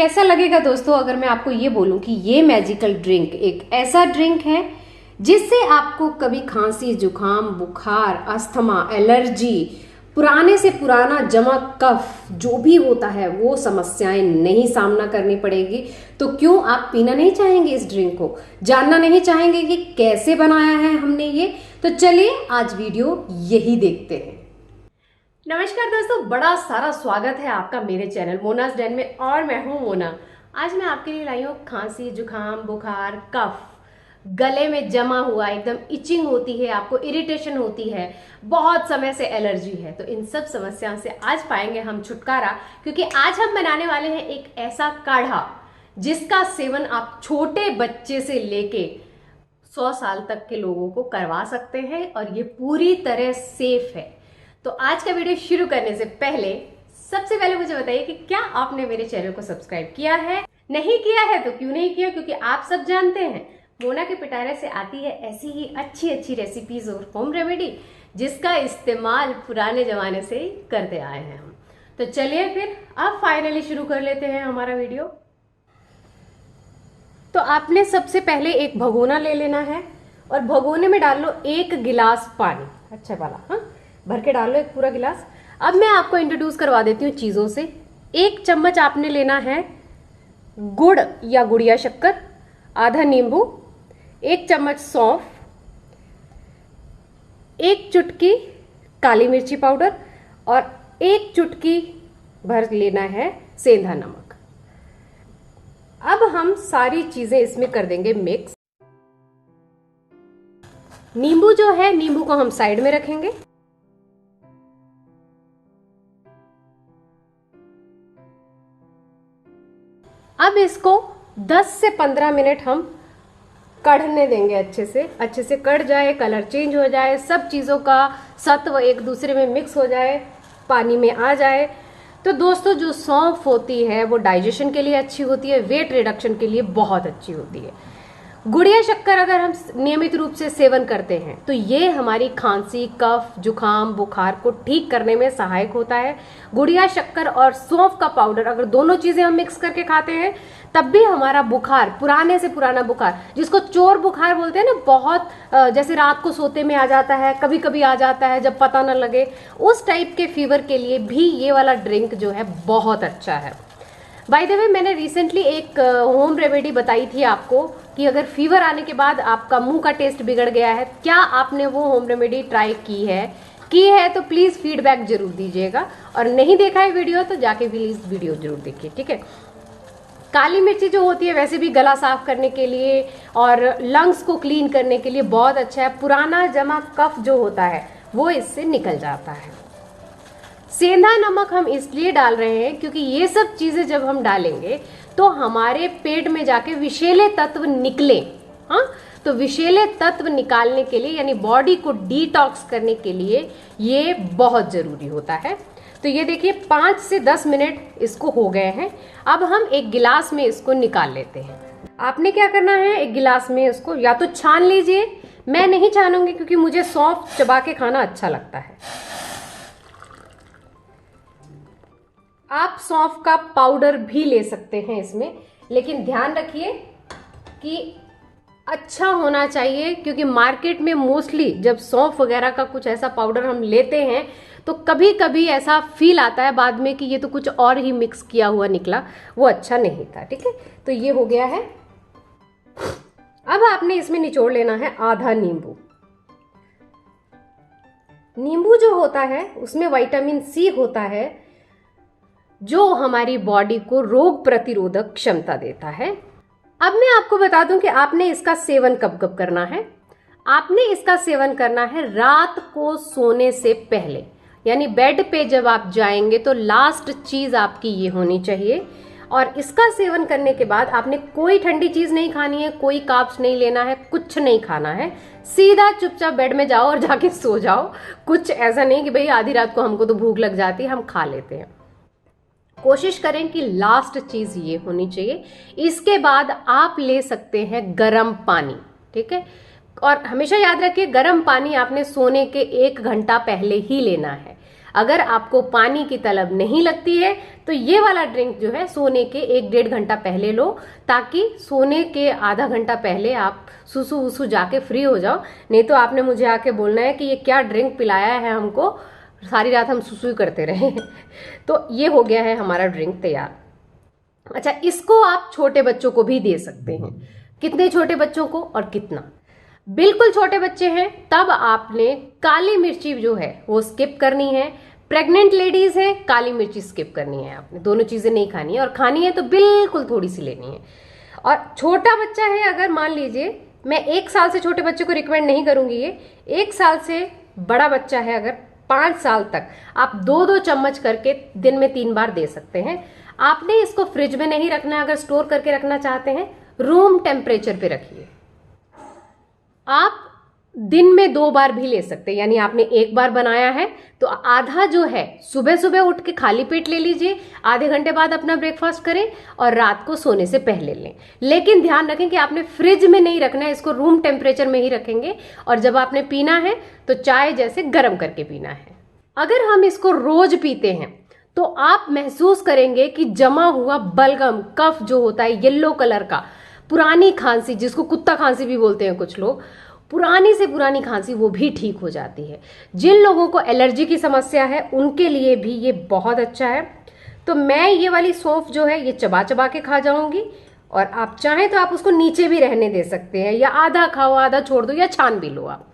कैसा लगेगा दोस्तों अगर मैं आपको ये बोलूं कि ये मैजिकल ड्रिंक एक ऐसा ड्रिंक है जिससे आपको कभी खांसी, जुकाम, बुखार, अस्थमा, एलर्जी, पुराने से पुराना जमा कफ जो भी होता है वो समस्याएं नहीं सामना करनी पड़ेगी। तो क्यों आप पीना नहीं चाहेंगे इस ड्रिंक को, जानना नहीं चाहेंगे कि कैसे बनाया है हमने ये? तो चलिए आज वीडियो यही देखते हैं। नमस्कार दोस्तों, बड़ा सारा स्वागत है आपका मेरे चैनल मोनास डेन में और मैं हूं मोना। आज मैं आपके लिए लाई हूँ खांसी, जुकाम, बुखार, कफ, गले में जमा हुआ एकदम इचिंग होती है, आपको इरिटेशन होती है, बहुत समय से एलर्जी है, तो इन सब समस्याओं से आज पाएंगे हम छुटकारा। क्योंकि आज हम बनाने वाले हैं एक ऐसा काढ़ा जिसका सेवन आप छोटे बच्चे से लेके 100 साल तक के लोगों को करवा सकते हैं और ये पूरी तरह सेफ है। तो आज का वीडियो शुरू करने से पहले सबसे पहले मुझे बताइए कि क्या आपने मेरे चैनल को सब्सक्राइब किया है? नहीं किया है तो क्यों नहीं किया? क्योंकि आप सब जानते हैं मोना के पिटारे से आती है ऐसी ही अच्छी अच्छी रेसिपीज और होम रेमेडी जिसका इस्तेमाल पुराने जमाने से करते आए हैं हम। तो चलिए फिर अब फाइनली शुरू कर लेते हैं हमारा वीडियो। तो आपने सबसे पहले एक भगोना ले लेना है और भगोने में डाल लो 1 गिलास पानी, अच्छा वाला, हाँ भर के डाल लो एक पूरा गिलास। अब मैं आपको इंट्रोड्यूस करवा देती हूँ चीज़ों से। 1 चम्मच आपने लेना है गुड़ या गुड़िया शक्कर, आधा नींबू, 1 चम्मच सौंफ, 1 चुटकी काली मिर्ची पाउडर और 1 चुटकी भर लेना है सेंधा नमक। अब हम सारी चीजें इसमें कर देंगे मिक्स। नींबू जो है, नींबू को हम साइड में रखेंगे। अब इसको 10 से 15 मिनट हम कढ़ने देंगे, अच्छे से कढ़ जाए, कलर चेंज हो जाए, सब चीज़ों का सत्व एक दूसरे में मिक्स हो जाए, पानी में आ जाए। तो दोस्तों जो सौंफ होती है वो डाइजेशन के लिए अच्छी होती है, वेट रिडक्शन के लिए बहुत अच्छी होती है। गुड़िया शक्कर अगर हम नियमित रूप से सेवन करते हैं तो ये हमारी खांसी, कफ, जुकाम, बुखार को ठीक करने में सहायक होता है। गुड़िया शक्कर और सौंफ का पाउडर अगर दोनों चीजें हम मिक्स करके खाते हैं तब भी हमारा बुखार, पुराने से पुराना बुखार जिसको चोर बुखार बोलते हैं ना, बहुत जैसे रात को सोते में आ जाता है, कभी कभी आ जाता है जब पता न लगे, उस टाइप के फीवर के लिए भी ये वाला ड्रिंक जो है बहुत अच्छा है। बाय द वे, मैंने रिसेंटली एक होम रेमेडी बताई थी आपको कि अगर फीवर आने के बाद आपका मुंह का टेस्ट बिगड़ गया है, क्या आपने वो होम रेमेडी ट्राई की है तो प्लीज़ फीडबैक जरूर दीजिएगा, और नहीं देखा है वीडियो तो जाके प्लीज़ वीडियो जरूर देखिए, ठीक है। काली मिर्ची जो होती है वैसे भी गला साफ करने के लिए और लंग्स को क्लीन करने के लिए बहुत अच्छा है। पुराना जमा कफ जो होता है वो इससे निकल जाता है। सेंधा नमक हम इसलिए डाल रहे हैं क्योंकि ये सब चीजें जब हम डालेंगे तो हमारे पेट में जाके विषैले तत्व निकले, हाँ, तो विषैले तत्व निकालने के लिए यानी बॉडी को डिटॉक्स करने के लिए ये बहुत जरूरी होता है। तो ये देखिए 5 से 10 मिनट इसको हो गए हैं। अब हम एक गिलास में इसको निकाल लेते हैं। आपने क्या करना है, एक गिलास में इसको या तो छान लीजिए, मैं नहीं छानूंगी क्योंकि मुझे सौंफ चबा के खाना अच्छा लगता है। आप सौंफ का पाउडर भी ले सकते हैं इसमें, लेकिन ध्यान रखिए कि अच्छा होना चाहिए, क्योंकि मार्केट में मोस्टली जब सौंफ वगैरह का कुछ ऐसा पाउडर हम लेते हैं तो कभी कभी ऐसा फील आता है बाद में कि ये तो कुछ और ही मिक्स किया हुआ निकला, वो अच्छा नहीं था, ठीक है। तो ये हो गया है। अब आपने इसमें निचोड़ लेना है आधा नींबू। नींबू जो होता है उसमें विटामिन सी होता है जो हमारी बॉडी को रोग प्रतिरोधक क्षमता देता है। अब मैं आपको बता दूं कि आपने इसका सेवन कब कब करना है। आपने इसका सेवन करना है रात को सोने से पहले, यानी बेड पे जब आप जाएंगे तो लास्ट चीज आपकी ये होनी चाहिए। और इसका सेवन करने के बाद आपने कोई ठंडी चीज नहीं खानी है, कोई कार्ब्स नहीं लेना है, कुछ नहीं खाना है, सीधा चुपचाप बेड में जाओ और जाके सो जाओ। कुछ ऐसा नहीं कि भाई आधी रात को हमको तो भूख लग जाती है हम खा लेते हैं। कोशिश करें कि लास्ट चीज ये होनी चाहिए। इसके बाद आप ले सकते हैं गर्म पानी, ठीक है। और हमेशा याद रखिए गर्म पानी आपने सोने के 1 घंटा पहले ही लेना है। अगर आपको पानी की तलब नहीं लगती है तो ये वाला ड्रिंक जो है सोने के 1-1.5 घंटा पहले लो, ताकि सोने के आधा घंटा पहले आप सुसु वसु जाके फ्री हो जाओ। नहीं तो आपने मुझे आके बोलना है कि ये क्या ड्रिंक पिलाया है हमको, सारी रात हम सुसु करते रहे। तो ये हो गया है हमारा ड्रिंक तैयार। अच्छा, इसको आप छोटे बच्चों को भी दे सकते हैं। कितने छोटे बच्चों को और कितना? बिल्कुल छोटे बच्चे हैं तब आपने काली मिर्ची जो है वो स्किप करनी है। प्रेग्नेंट लेडीज हैं, काली मिर्ची स्किप करनी है आपने, दोनों चीजें नहीं खानी है, और खानी है तो बिल्कुल थोड़ी सी लेनी है। और छोटा बच्चा है, अगर मान लीजिए, मैं 1 साल से छोटे बच्चे को रिकमेंड नहीं करूंगी, ये 1 साल से बड़ा बच्चा है अगर 5 साल तक, आप 2-2 चम्मच करके दिन में 3 बार दे सकते हैं। आपने इसको फ्रिज में नहीं रखना है, अगर स्टोर करके रखना चाहते हैं रूम टेम्परेचर पे रखिए। आप दिन में 2 बार भी ले सकते हैं, यानी आपने 1 बार बनाया है तो आधा जो है सुबह सुबह उठ के खाली पेट ले लीजिए, आधे घंटे बाद अपना ब्रेकफास्ट करें और रात को सोने से पहले लें। लेकिन ध्यान रखें कि आपने फ्रिज में नहीं रखना है, इसको रूम टेम्परेचर में ही रखेंगे, और जब आपने पीना है तो चाय जैसे गर्म करके पीना है। अगर हम इसको रोज पीते हैं तो आप महसूस करेंगे कि जमा हुआ बलगम कफ जो होता है येलो कलर का, पुरानी खांसी, जिसको कुत्ता खांसी भी बोलते हैं कुछ लोग, पुरानी से पुरानी खांसी, वो भी ठीक हो जाती है। जिन लोगों को एलर्जी की समस्या है उनके लिए भी ये बहुत अच्छा है। तो मैं ये वाली सौंफ जो है ये चबा चबा के खा जाऊंगी, और आप चाहें तो आप उसको नीचे भी रहने दे सकते हैं, या आधा खाओ आधा छोड़ दो, या छान भी लो आप।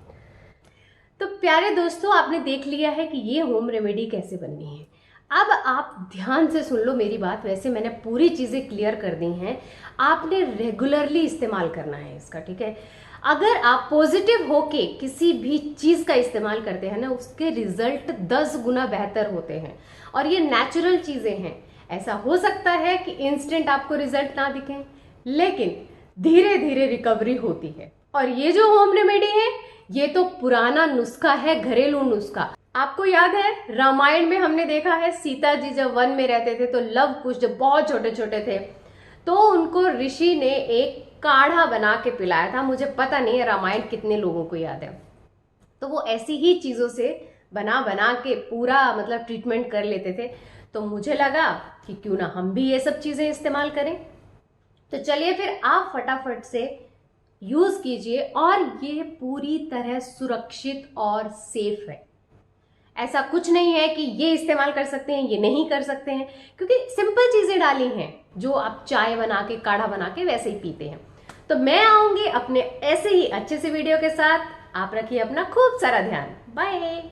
तो प्यारे दोस्तों, आपने देख लिया है कि ये होम रेमेडी कैसे बननी है। अब आप ध्यान से सुन लो मेरी बात। वैसे मैंने पूरी चीज़ें क्लियर कर दी हैं, आपने रेगुलरली इस्तेमाल करना है इसका, ठीक है। अगर आप पॉजिटिव होके किसी भी चीज़ का इस्तेमाल करते हैं ना, उसके रिजल्ट 10 गुना बेहतर होते हैं, और ये नेचुरल चीज़ें हैं। ऐसा हो सकता है कि इंस्टेंट आपको रिजल्ट ना दिखें, लेकिन धीरे धीरे रिकवरी होती है। और ये जो होम रेमेडी है ये तो पुराना नुस्खा है, घरेलू नुस्खा। आपको याद है रामायण में हमने देखा है, सीता जी जब वन में रहते थे तो लव कुश जब बहुत छोटे छोटे थे तो उनको ऋषि ने एक काढ़ा बना के पिलाया था। मुझे पता नहीं है रामायण कितने लोगों को याद है। तो वो ऐसी ही चीजों से बना बना के पूरा मतलब ट्रीटमेंट कर लेते थे। तो मुझे लगा कि क्यों ना हम भी ये सब चीजें इस्तेमाल करें। तो चलिए फिर आप फटाफट से यूज कीजिए, और ये पूरी तरह सुरक्षित और सेफ है। ऐसा कुछ नहीं है कि ये इस्तेमाल कर सकते हैं ये नहीं कर सकते हैं, क्योंकि सिंपल चीजें डाली हैं जो आप चाय बना के काढ़ा बना के वैसे ही पीते हैं। तो मैं आऊंगी अपने ऐसे ही अच्छे से वीडियो के साथ। आप रखिए अपना खूब सारा ध्यान। बाय।